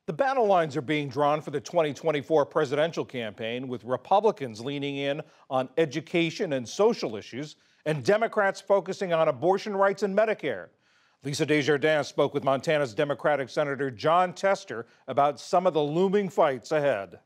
The battle lines are being drawn for the 2024 presidential campaign, with Republicans leaning in on education and social issues, and Democrats focusing on abortion rights and Medicare. Lisa Desjardins spoke with Montana's Democratic Senator Jon Tester about some of the looming fights ahead.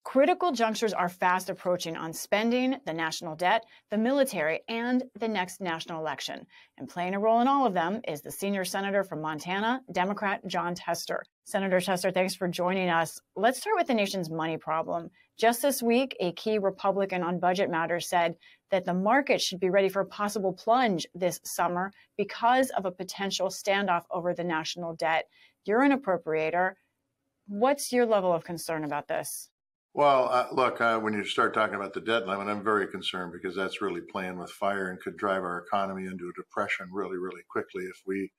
Critical junctures are fast approaching on spending, the national debt, the military, and the next national election. And playing a role in all of them is the senior senator from Montana, Democrat Jon Tester. Senator Tester, thanks for joining us. Let's start with the nation's money problem. Just this week, a key Republican on budget matters said that the market should be ready for a possible plunge this summer because of a potential standoff over the national debt. You're an appropriator. What's your level of concern about this? Well, look, when you start talking about the debt limit, I'm very concerned because that's really playing with fire and could drive our economy into a depression really, really quickly if we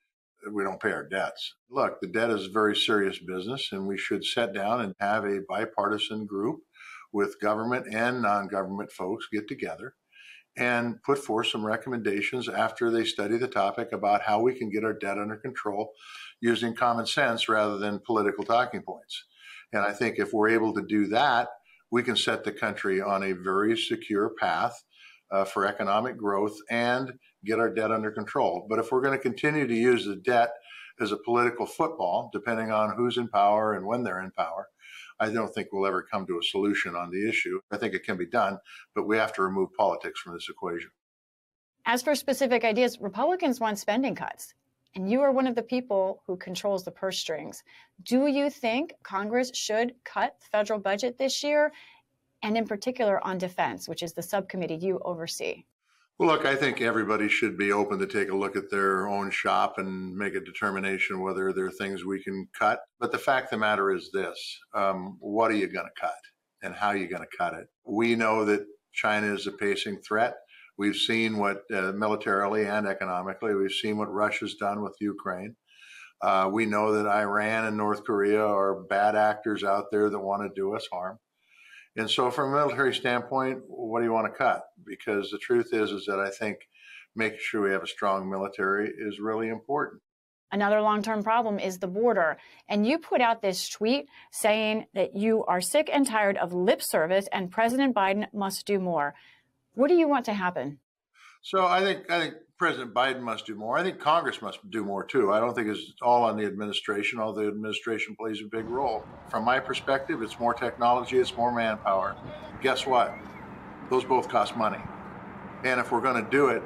don't pay our debts. Look, the debt is very serious business, and we should sit down and have a bipartisan group with government and non-government folks get together and put forth some recommendations after they study the topic about how we can get our debt under control using common sense rather than political talking points. And I think if we're able to do that, we can set the country on a very secure path for economic growth and get our debt under control. But if we're going to continue to use the debt as a political football, depending on who's in power and when they're in power, I don't think we'll ever come to a solution on the issue. I think it can be done, but we have to remove politics from this equation. As for specific ideas, Republicans want spending cuts. And you are one of the people who controls the purse strings. Do you think Congress should cut the federal budget this year, and in particular on defense, which is the subcommittee you oversee? Well, look, I think everybody should be open to take a look at their own shop and make a determination whether there are things we can cut. But the fact of the matter is this, what are you going to cut and how are you going to cut it? We know that China is a pacing threat. We've seen what militarily and economically, we've seen what Russia's done with Ukraine. We know that Iran and North Korea are bad actors out there that want to do us harm. And so from a military standpoint, what do you want to cut? Because the truth is that I think making sure we have a strong military is really important. Another long-term problem is the border. And you put out this tweet saying that you are sick and tired of lip service and President Biden must do more. What do you want to happen? So I think President Biden must do more. I think Congress must do more too. I don't think it's all on the administration, although the administration plays a big role. From my perspective, it's more technology, it's more manpower. Guess what? Those both cost money. And if we're going to do it,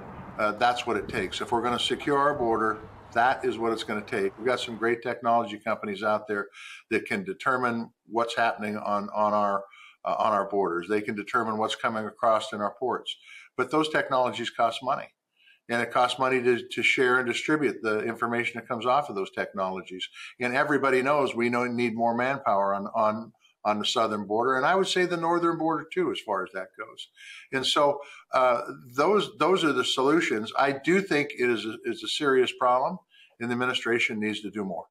that's what it takes. If we're going to secure our border, that is what it's going to take. We've got some great technology companies out there that can determine what's happening on our borders. They can determine what's coming across in our ports. But those technologies cost money. And it costs money to share and distribute the information that comes off of those technologies. And everybody knows we need more manpower on the southern border. And I would say the northern border too, as far as that goes. And so those are the solutions. I do think it is a serious problem, and the administration needs to do more.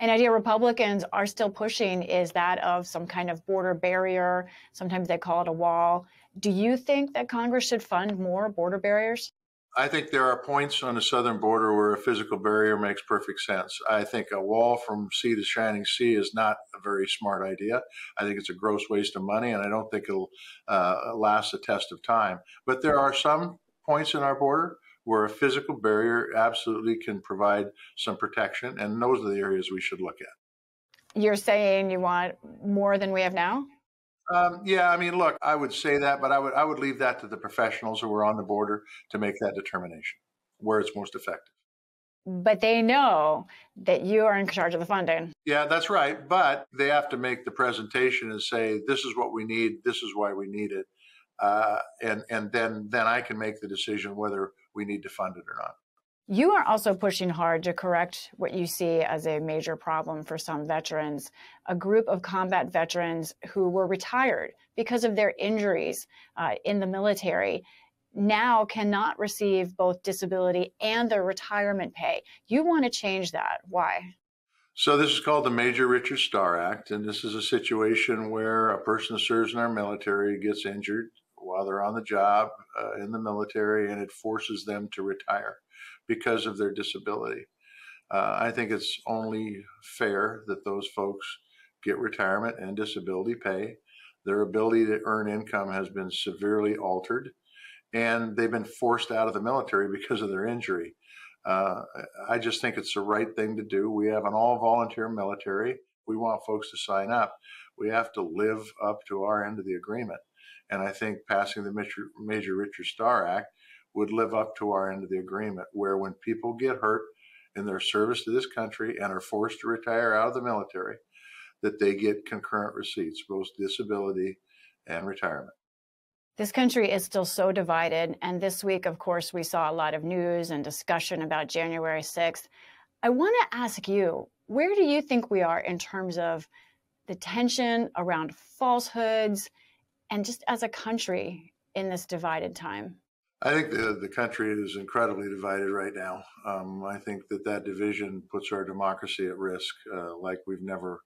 An idea Republicans are still pushing is that of some kind of border barrier. Sometimes they call it a wall. Do you think that Congress should fund more border barriers? I think there are points on the southern border where a physical barrier makes perfect sense. I think a wall from sea to shining sea is not a very smart idea. I think it's a gross waste of money, and I don't think it'll last the test of time. But there are some points in our border where a physical barrier absolutely can provide some protection, and those are the areas we should look at. You're saying you want more than we have now? Yeah, I mean, look, I would say that, but I would leave that to the professionals who are on the border to make that determination where it's most effective. But they know that you are in charge of the funding. Yeah, that's right. But they have to make the presentation and say, this is what we need, this is why we need it. And then I can make the decision whether we need to fund it or not. You are also pushing hard to correct what you see as a major problem for some veterans, a group of combat veterans who were retired because of their injuries in the military now cannot receive both disability and their retirement pay. You want to change that. Why? So this is called the Major Richard Starr Act, and this is a situation where a person who serves in our military gets injured while they're on the job in the military, and it forces them to retire because of their disability. I think it's only fair that those folks get retirement and disability pay. Their ability to earn income has been severely altered, and they've been forced out of the military because of their injury. Uh, I just think it's the right thing to do. We have an all volunteer military. We want folks to sign up. We have to live up to our end of the agreement. And I think passing the Major Richard Starr Act would live up to our end of the agreement, where when people get hurt in their service to this country and are forced to retire out of the military, that they get concurrent receipts, both disability and retirement. This country is still so divided. And this week, of course, we saw a lot of news and discussion about January 6th. I want to ask you, where do you think we are in terms of the tension around falsehoods and just as a country in this divided time? I think the country is incredibly divided right now. I think that division puts our democracy at risk like we've never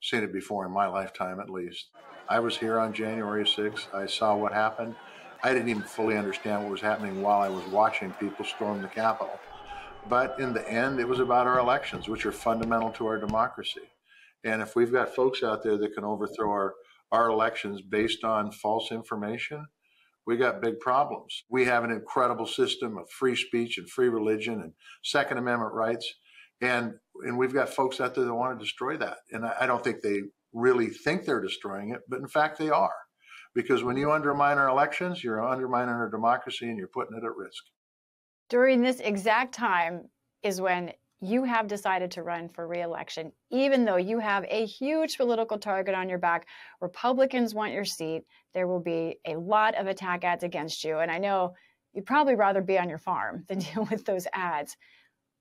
seen it before in my lifetime, at least. I was here on January 6th. I saw what happened. I didn't even fully understand what was happening while I was watching people storm the Capitol. But in the end, it was about our elections, which are fundamental to our democracy. And if we've got folks out there that can overthrow our elections based on false information, we got big problems. We have an incredible system of free speech and free religion and Second Amendment rights. And we've got folks out there that want to destroy that. And I don't think they really think they're destroying it, but in fact they are. Because when you undermine our elections, you're undermining our democracy and you're putting it at risk. During this exact time is when you have decided to run for re-election, even though you have a huge political target on your back. Republicans want your seat. There will be a lot of attack ads against you. And I know you'd probably rather be on your farm than deal with those ads.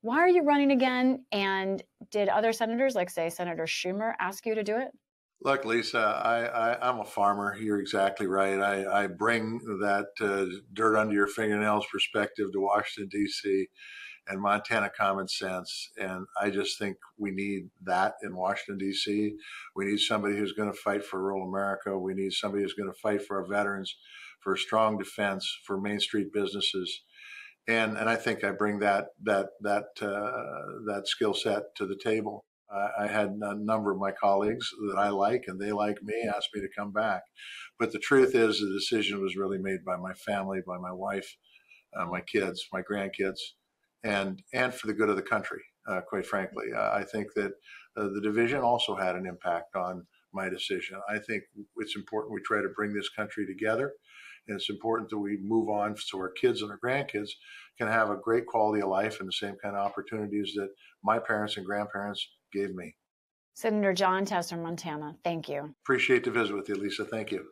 Why are you running again? And did other senators, like say Senator Schumer, ask you to do it? Look, Lisa, I'm a farmer. You're exactly right. I bring that dirt under your fingernails perspective to Washington, D.C. and Montana common sense. And I just think we need that in Washington, D.C. We need somebody who's going to fight for rural America. We need somebody who's going to fight for our veterans, for a strong defense, for Main Street businesses. And I think I bring that skill set to the table. I had a number of my colleagues that I like and they like me asked me to come back. But the truth is the decision was really made by my family, by my wife, my kids, my grandkids, and for the good of the country, quite frankly. I think that the division also had an impact on my decision. I think it's important we try to bring this country together. And it's important that we move on so our kids and our grandkids can have a great quality of life and the same kind of opportunities that my parents and grandparents gave me. Senator Jon Tester, Montana, thank you. Appreciate the visit with you, Lisa. Thank you.